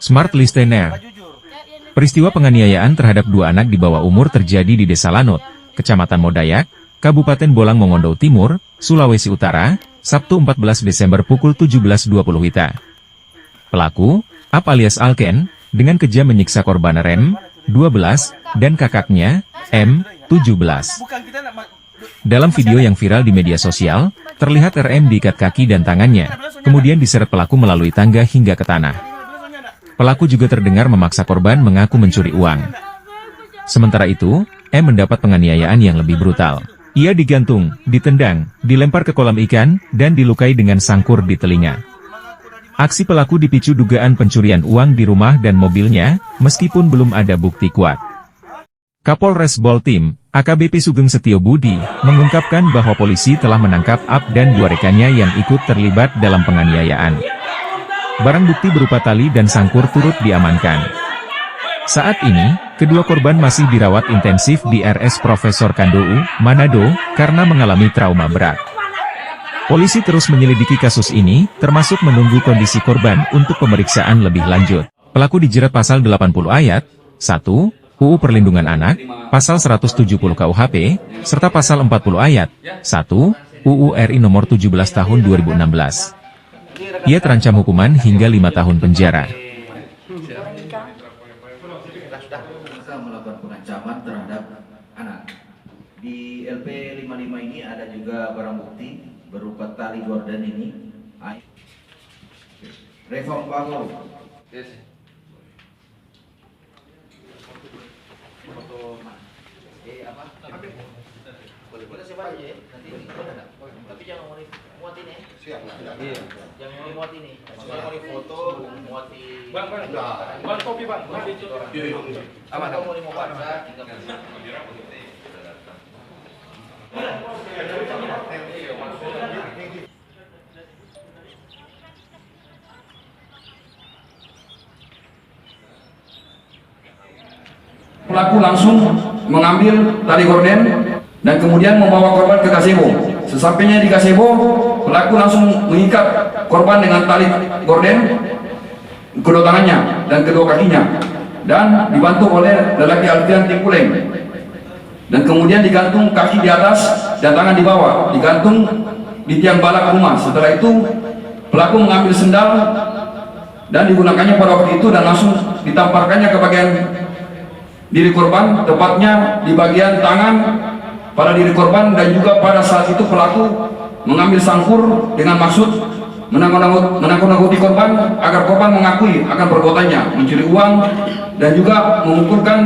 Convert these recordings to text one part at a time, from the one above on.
Smart Listener. Peristiwa penganiayaan terhadap dua anak di bawah umur terjadi di Desa Lanut, Kecamatan Modayak, Kabupaten Bolang Mongondo Timur, Sulawesi Utara, Sabtu 14 Desember pukul 17.20 WITA. Pelaku, Ap alias Alken, dengan kejam menyiksa korban Rem, 12, dan kakaknya, M, 17. Dalam video yang viral di media sosial, terlihat RM diikat kaki dan tangannya, kemudian diseret pelaku melalui tangga hingga ke tanah. Pelaku juga terdengar memaksa korban mengaku mencuri uang. Sementara itu, M mendapat penganiayaan yang lebih brutal. Ia digantung, ditendang, dilempar ke kolam ikan, dan dilukai dengan sangkur di telinga. Aksi pelaku dipicu dugaan pencurian uang di rumah dan mobilnya, meskipun belum ada bukti kuat. Kapolres Boltim, AKBP Sugeng Setio Budi, mengungkapkan bahwa polisi telah menangkap Ap dan dua rekannya yang ikut terlibat dalam penganiayaan. Barang bukti berupa tali dan sangkur turut diamankan. Saat ini, kedua korban masih dirawat intensif di RS Profesor Kandou, Manado, karena mengalami trauma berat. Polisi terus menyelidiki kasus ini, termasuk menunggu kondisi korban untuk pemeriksaan lebih lanjut. Pelaku dijerat pasal 80 ayat 1, UU Perlindungan Anak, pasal 170 KUHP, serta pasal 40 ayat 1, UU RI nomor 17 tahun 2016. Ia terancam hukuman hingga 5 tahun penjara. Kita melakukan pengancaman terhadap anak. Di LP 55 ini ada juga barang bukti berupa tali gorden ini. Reform Pago. Boleh siapa aja ya? Nanti ada. Tapi jangan muat ini. Siap. Iya. Jangan muat ini. Kalau mau foto, muat di. Bang kopi bang. Iya. Aman. Kalau mau baca, tinggal. Pelaku langsung mengambil tali gorden dan kemudian membawa korban ke gazebo. Sesampainya di gazebo, pelaku langsung mengikat korban dengan tali gorden kedua tangannya dan kedua kakinya, dan dibantu oleh lelaki Alfian Timpuleng. Dan kemudian digantung kaki di atas dan tangan di bawah, digantung di tiang balak rumah. Setelah itu, pelaku mengambil sendal dan digunakannya pada waktu itu dan langsung ditamparkannya ke bagian diri korban, tepatnya di bagian tangan pada diri korban, dan juga pada saat itu pelaku mengambil sangkur dengan maksud menakut-nakuti korban agar korban mengakui akan perbuatannya, mencuri uang, dan juga mengumpulkan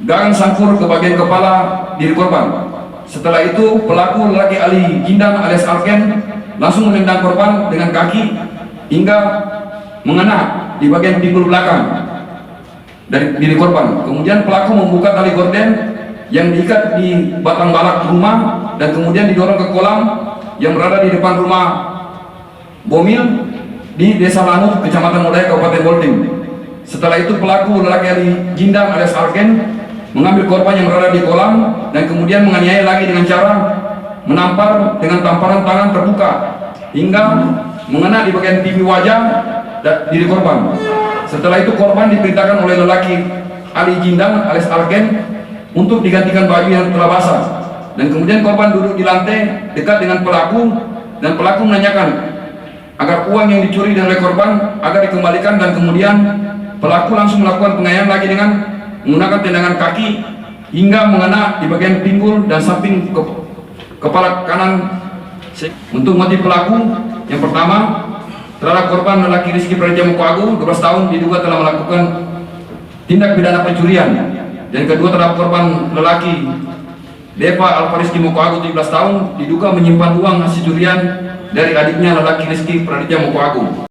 gagang sangkur ke bagian kepala diri korban. Setelah itu pelaku lelaki Ali Gindang alias Alken langsung menendang korban dengan kaki hingga mengena di bagian pinggul belakang dari diri korban. Kemudian pelaku membuka tali gorden yang diikat di batang balak rumah dan kemudian didorong ke kolam yang berada di depan rumah Bomil di Desa Lanut, Kecamatan Modayak, Kabupaten Boltim. Setelah itu pelaku lelaki Ali Gindang alias Alken mengambil korban yang berada di kolam dan kemudian menganiaya lagi dengan cara menampar dengan tamparan tangan terbuka hingga mengena di bagian pipi wajah diri korban. Setelah itu korban diperintahkan oleh lelaki Ali Gindang alias Alken untuk digantikan baju yang telah basah, dan kemudian korban duduk di lantai dekat dengan pelaku, dan pelaku menanyakan agar uang yang dicuri oleh korban agar dikembalikan, dan kemudian pelaku langsung melakukan penganiayaan lagi dengan menggunakan tendangan kaki hingga mengena di bagian pinggul dan samping kepala kanan. Untuk motif pelaku yang pertama terhadap korban lelaki Rizky Praditya Mokoagu 12 tahun diduga telah melakukan tindak pidana pencurian, dan kedua terhadap korban lelaki Deva Alvarizky Mokoagu 17 tahun diduga menyimpan uang hasil curian dari adiknya lelaki Rizky Praditya Mokoagu.